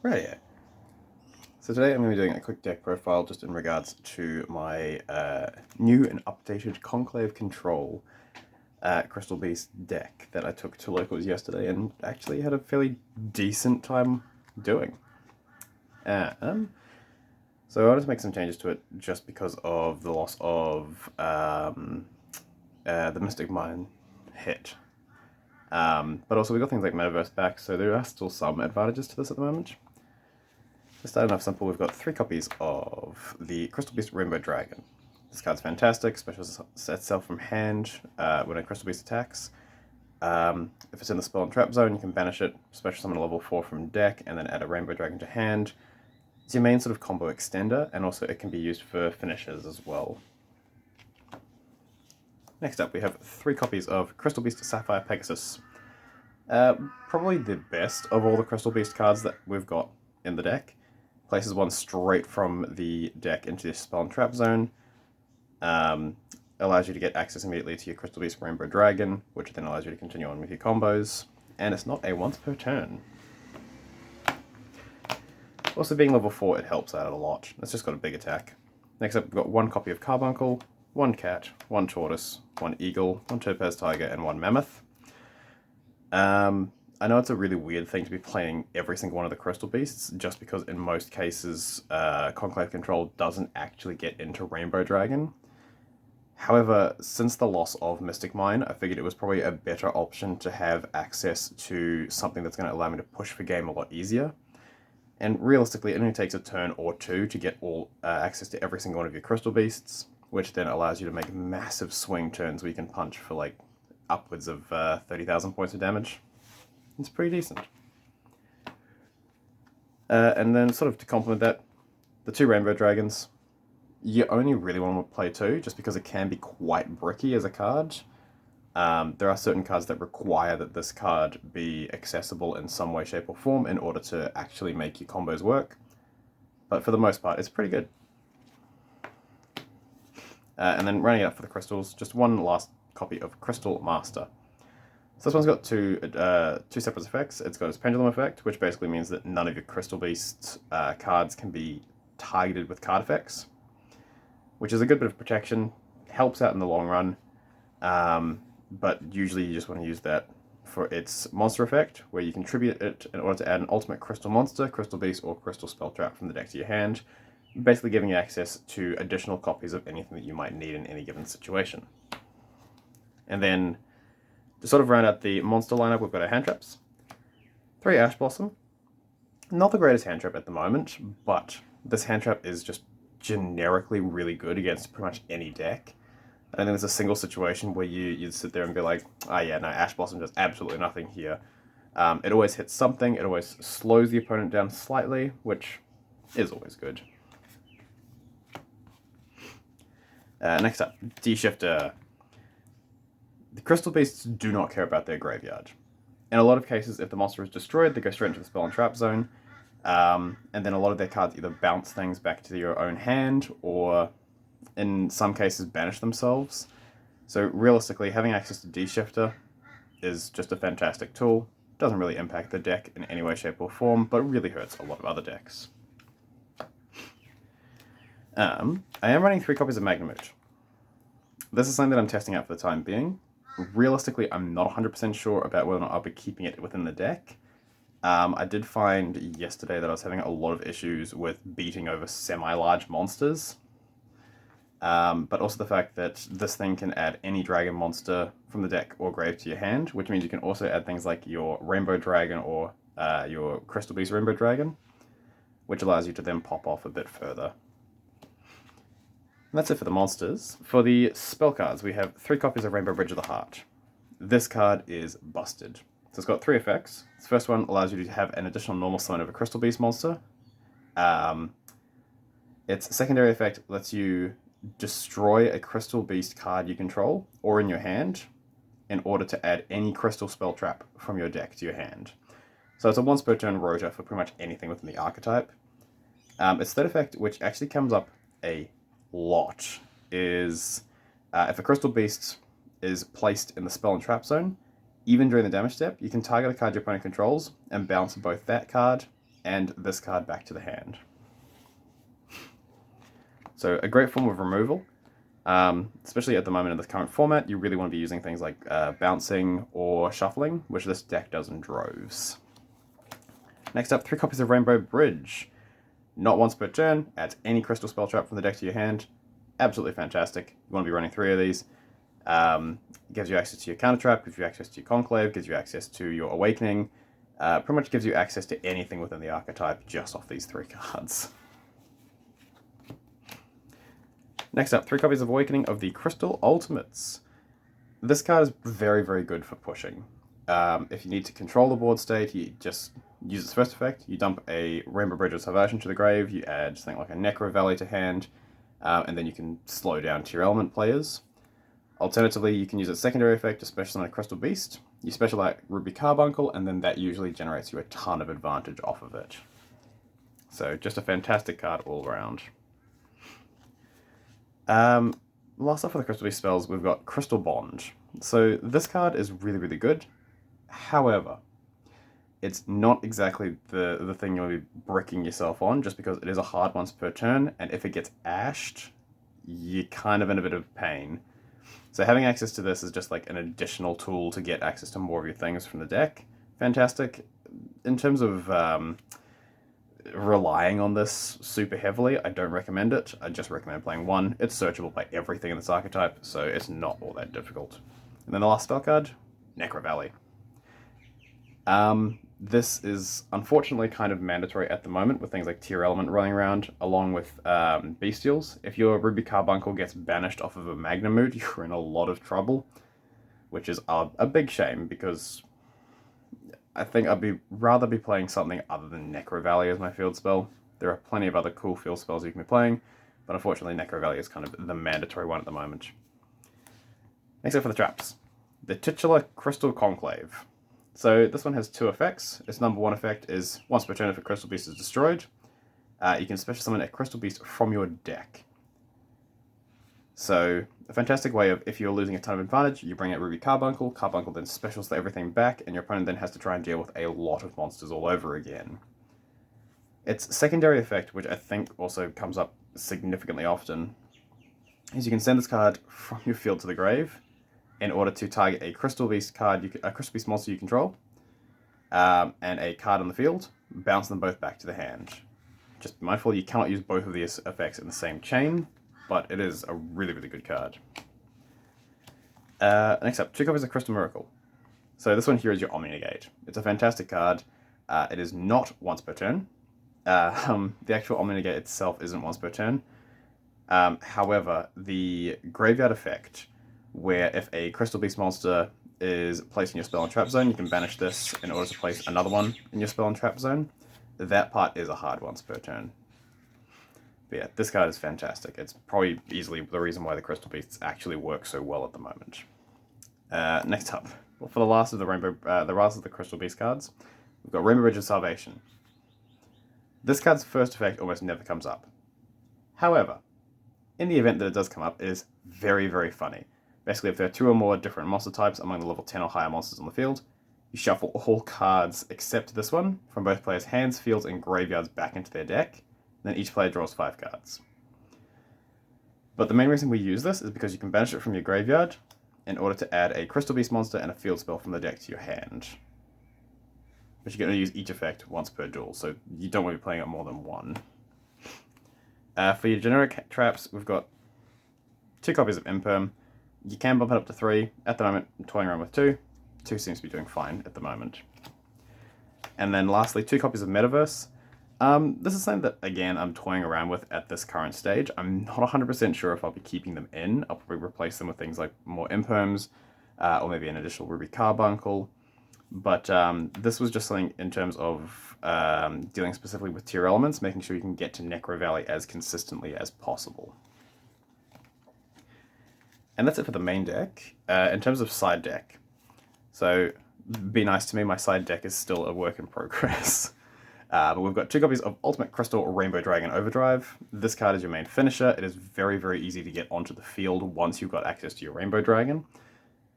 Right, yeah. So today I'm going to be doing a quick deck profile just in regards to my new and updated Conclave Control Crystal Beast deck that I took to locals yesterday and actually had a fairly decent time doing. Uh, um, so I wanted to make some changes to it just because of the loss of the Mystic Mine hit. But also we got things like Metaverse back, so there are still some advantages to this at the moment. To start off simple, we've got 3 copies of the Crystal Beast Rainbow Dragon. This card's fantastic, special itself from hand when a Crystal Beast attacks. If it's in the spell and trap zone, you can banish it, special summon a level 4 from deck, and then add a Rainbow Dragon to hand. It's your main sort of combo extender, and also it can be used for finishes as well. Next up, we have 3 copies of Crystal Beast Sapphire Pegasus. Probably the best of all the Crystal Beast cards that we've got in the deck. Places one straight from the deck into the spell and trap zone. Allows you to get access immediately to your Crystal Beast Rainbow Dragon, which then allows you to continue on with your combos. And it's not a once per turn. Also, being level 4, it helps out a lot. It's just got a big attack. Next up, we've got 1 copy of Carbuncle, 1 cat, 1 tortoise, 1 eagle, 1 topaz tiger, and 1 mammoth. I know it's a really weird thing to be playing every single one of the Crystal Beasts, just because in most cases, Conclave Control doesn't actually get into Rainbow Dragon. However, since the loss of Mystic Mine, I figured it was probably a better option to have access to something that's going to allow me to push the game a lot easier. And realistically, it only takes a turn or 2 to get all access to every single one of your Crystal Beasts, which then allows you to make massive swing turns where you can punch for like upwards of 30,000 points of damage. It's pretty decent. And then sort of to complement that, the 2 Rainbow Dragons. You only really want to play 2 just because it can be quite bricky as a card. There are certain cards that require that this card be accessible in some way, shape, or form in order to actually make your combos work. But for the most part, it's pretty good. And then running it up for the crystals, just 1 last copy of Crystal Master. So this one's got two separate effects. It's got its pendulum effect, which basically means that none of your Crystal Beast cards can be targeted with card effects, which is a good bit of protection, helps out in the long run, but usually you just want to use that for its monster effect, where you contribute it in order to add an ultimate crystal monster, crystal beast, or crystal spell trap from the deck to your hand, basically giving you access to additional copies of anything that you might need in any given situation. And then to sort of round out the monster lineup, we've got our hand traps. 3 Ash Blossom. Not the greatest hand trap at the moment, but this hand trap is just generically really good against pretty much any deck. I don't think there's a single situation where you'd sit there and be like, oh yeah, no, Ash Blossom does absolutely nothing here. It always hits something, it always slows the opponent down slightly, which is always good. Next up, D-Shifter. The Crystal Beasts do not care about their graveyard. In a lot of cases, if the monster is destroyed, they go straight into the spell and trap zone, and then a lot of their cards either bounce things back to your own hand, or in some cases banish themselves. So realistically, having access to D-Shifter is just a fantastic tool. Doesn't really impact the deck in any way, shape, or form, but really hurts a lot of other decks. I am running 3 copies of Magnamooch. This is something that I'm testing out for the time being. Realistically, I'm not 100% sure about whether or not I'll be keeping it within the deck. I did find yesterday that I was having a lot of issues with beating over semi-large monsters. But also the fact that this thing can add any dragon monster from the deck or grave to your hand, which means you can also add things like your Rainbow Dragon or your Crystal Beast Rainbow Dragon, which allows you to then pop off a bit further. And that's it for the monsters. For the spell cards, we have 3 copies of Rainbow Bridge of the Heart. This card is busted. So it's got 3 effects. The first one allows you to have an additional normal summon of a Crystal Beast monster. Its secondary effect lets you destroy a Crystal Beast card you control or in your hand in order to add any Crystal Spell Trap from your deck to your hand. So it's a once per turn rotor for pretty much anything within the archetype. Its third effect, which actually comes up a lot, is if a Crystal Beast is placed in the spell and trap zone, even during the damage step, you can target a card your opponent controls and bounce both that card and this card back to the hand. So a great form of removal, especially at the moment in the current format. You really want to be using things like bouncing or shuffling, which this deck does in droves. Next up, 3 copies of Rainbow Bridge. Not once per turn, adds any crystal spell trap from the deck to your hand. Absolutely fantastic. You want to be running 3 of these. Gives you access to your counter trap, gives you access to your Conclave, gives you access to your Awakening. Pretty much gives you access to anything within the archetype just off these 3 cards. Next up, 3 copies of Awakening of the Crystal Ultimates. This card is very, very good for pushing. If you need to control the board state, you just use its first effect. You dump a Rainbow Bridge of Salvation to the grave, you add something like a Necro Valley to hand, and then you can slow down tier element players. Alternatively, you can use its secondary effect to special summon a Crystal Beast. You special out Ruby Carbuncle, and then that usually generates you a ton of advantage off of it. So just a fantastic card all around. Last up for the Crystal Beast spells, we've got Crystal Bond. So this card is really, really good. However, it's not exactly the thing you'll be bricking yourself on, just because it is a hard once per turn, and if it gets ashed, you're kind of in a bit of pain. So having access to this is just like an additional tool to get access to more of your things from the deck. Fantastic. In terms of relying on this super heavily, I don't recommend it. I just recommend playing 1. It's searchable by everything in this archetype, so it's not all that difficult. And then the last spell card, Necro Valley. This is unfortunately kind of mandatory at the moment with things like Tier Element running around, along with Bestials. If your Ruby Carbuncle gets banished off of a Magnum Mood, you're in a lot of trouble, which is a big shame, because I think I'd rather be playing something other than Necro Valley as my field spell. There are plenty of other cool field spells you can be playing, but unfortunately Necro Valley is kind of the mandatory one at the moment. Next up for the traps. The titular Crystal Conclave. So this one has 2 effects. Its number 1 effect is once per turn if a Crystal Beast is destroyed, you can special summon a Crystal Beast from your deck. So a fantastic way of, if you're losing a ton of advantage, you bring out Ruby Carbuncle, Carbuncle then specials everything back, and your opponent then has to try and deal with a lot of monsters all over again. Its secondary effect, which I think also comes up significantly often, is you can send this card from your field to the grave in order to target a Crystal Beast card, a Crystal Beast monster you control, and a card on the field, bounce them both back to the hand. Just be mindful you cannot use both of these effects in the same chain, but it is a really, really good card. Next up, 2 copies of Crystal Miracle. So this one here is your Omni Negate. It's a fantastic card. It is not once per turn. The actual Omni Negate itself isn't once per turn. However, the graveyard effect, where if a Crystal Beast monster is placed in your spell and trap zone, you can banish this in order to place another one in your spell and trap zone. That part is a hard once per turn. But yeah, this card is fantastic. It's probably easily the reason why the Crystal Beasts actually work so well at the moment. Next up, well, for the last of the the Crystal Beast cards, we've got Rainbow Bridge of Salvation. This card's first effect almost never comes up. However, in the event that it does come up, it is very, very funny. Basically, if there are 2 or more different monster types among the level 10 or higher monsters on the field, you shuffle all cards except this one from both players' hands, fields, and graveyards back into their deck. Then each player draws 5 cards. But the main reason we use this is because you can banish it from your graveyard in order to add a Crystal Beast monster and a field spell from the deck to your hand. But you're going to use each effect once per duel, so you don't want to be playing it more than 1. For your generic traps, we've got 2 copies of Imperm. You can bump it up to 3. At the moment, I'm toying around with 2. 2 seems to be doing fine at the moment. And then lastly, 2 copies of Metaverse. This is something that, again, I'm toying around with at this current stage. I'm not 100% sure if I'll be keeping them in. I'll probably replace them with things like more Imperms, or maybe an additional Ruby Carbuncle. But this was just something in terms of dealing specifically with tier elements, making sure you can get to Necro Valley as consistently as possible. And that's it for the main deck. In terms of side deck, so be nice to me, my side deck is still a work in progress. But we've got 2 copies of Ultimate Crystal Rainbow Dragon Overdrive. This card is your main finisher. It is very, very easy to get onto the field once you've got access to your Rainbow Dragon.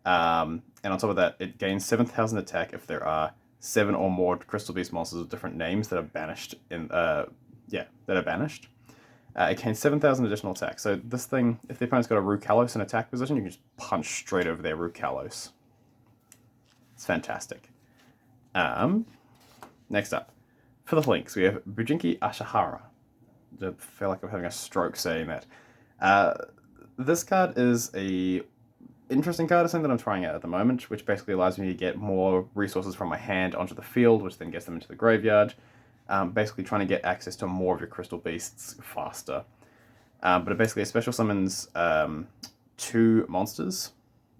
And on top of that, it gains 7,000 attack if there are 7 or more Crystal Beast monsters of different names that are banished that are banished. It gains 7,000 additional attack. So this thing, if the opponent's got a Rukalos in attack position, you can just punch straight over their Rukalos. It's fantastic. Next up, for the links, we have Bujinki Ashihara. I feel like I'm having a stroke saying that. This card is a interesting card. It's something that I'm trying out at the moment, which basically allows me to get more resources from my hand onto the field, which then gets them into the graveyard. Basically trying to get access to more of your Crystal Beasts faster. But it basically special summons 2 monsters,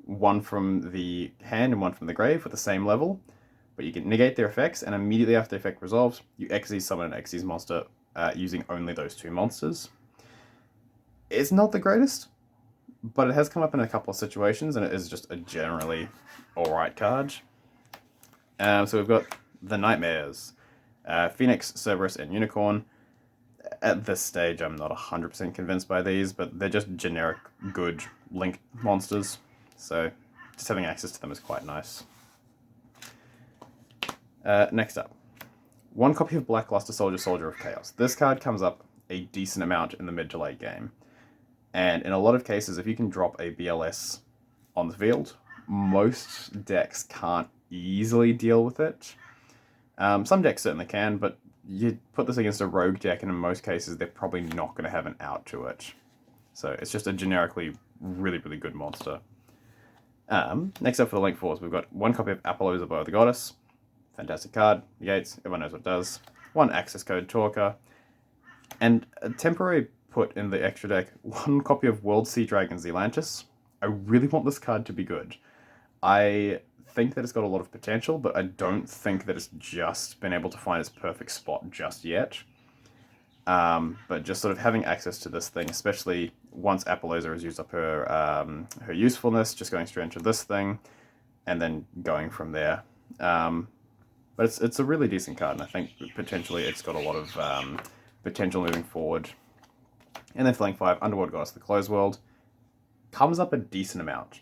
one from the hand and one from the grave with the same level, but you can negate their effects, and immediately after the effect resolves, you Xyz summon an Xyz monster using only those 2 monsters. It's not the greatest, but it has come up in a couple of situations, and it is just a generally alright card. So we've got the Nightmares. Phoenix, Cerberus, and Unicorn. At this stage, I'm not 100% convinced by these, but they're just generic, good linked monsters, so just having access to them is quite nice. Next up, 1 copy of Blackluster Soldier, Soldier of Chaos. This card comes up a decent amount in the mid to late game, and in a lot of cases, if you can drop a BLS on the field, most decks can't easily deal with it. Some decks certainly can, but you put this against a rogue deck, and in most cases, they're probably not going to have an out to it. So it's just a generically really, really good monster. Next up for the Link Force, we've got 1 copy of Apollousa Bow of the Goddess. Fantastic card. Negates, everyone knows what it does. 1 access code Talker. And a temporary put in the extra deck, 1 copy of World Sea Dragon Zealantis. I really want this card to be good. I think that it's got a lot of potential, but I don't think that it's just been able to find its perfect spot just yet. But just sort of having access to this thing, especially once Apollousa has used up her usefulness, just going straight into this thing, and then going from there. But it's a really decent card, and I think potentially it's got a lot of potential moving forward. And then for Link 5, Underworld Goddess of the Closed World comes up a decent amount.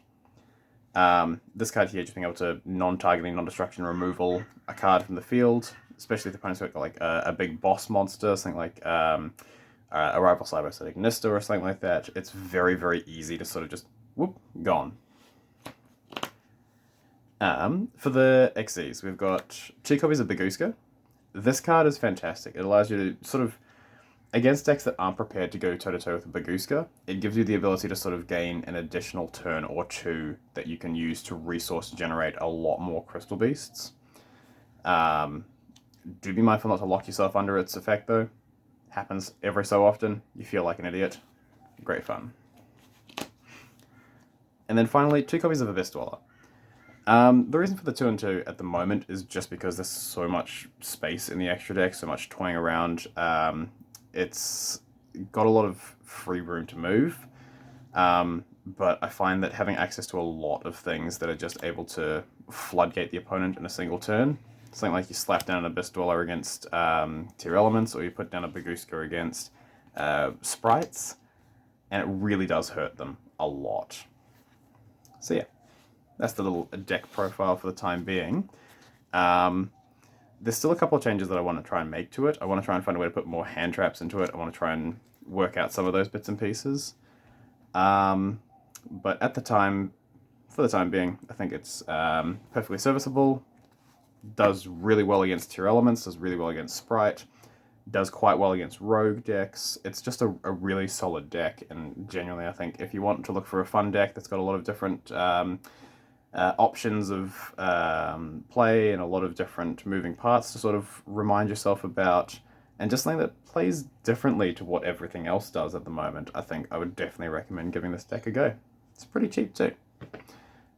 This card here, just being able to non-targeting, non-destruction removal a card from the field, especially if the opponent's got like a big boss monster, something like a rival Cyberstatic Nista or something like that. It's very, very easy to sort of just, whoop, gone. For the Xyz, we've got 2 copies of Baguska. This card is fantastic. It allows you to sort of, against decks that aren't prepared to go toe-to-toe with Baguska, it gives you the ability to sort of gain an additional turn or 2 that you can use to resource generate a lot more Crystal Beasts. Do be mindful not to lock yourself under its effect, though. Happens every so often. You feel like an idiot. Great fun. And then finally, 2 copies of Abyss Dweller. The reason for the 2 and 2 at the moment is just because there's so much space in the extra deck, so much toying around. It's got a lot of free room to move, but I find that having access to a lot of things that are just able to floodgate the opponent in a single turn, something like you slap down an Abyss Dweller against tier elements, or you put down a Baguska against sprites, and it really does hurt them a lot. So yeah, that's the little deck profile for the time being. There's still a couple of changes that I want to try and make to it. I want to try and find a way to put more hand traps into it. I want to try and work out some of those bits and pieces. But at the time, for the time being, I think it's perfectly serviceable. Does really well against tier elements, does really well against Sprite, does quite well against rogue decks. It's just a really solid deck, and genuinely I think if you want to look for a fun deck that's got a lot of different options of play and a lot of different moving parts to sort of remind yourself about, and just something that plays differently to what everything else does at the moment, I think I would definitely recommend giving this deck a go. It's pretty cheap too. But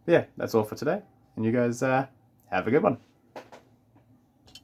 yeah, that's all for today, and you guys have a good one.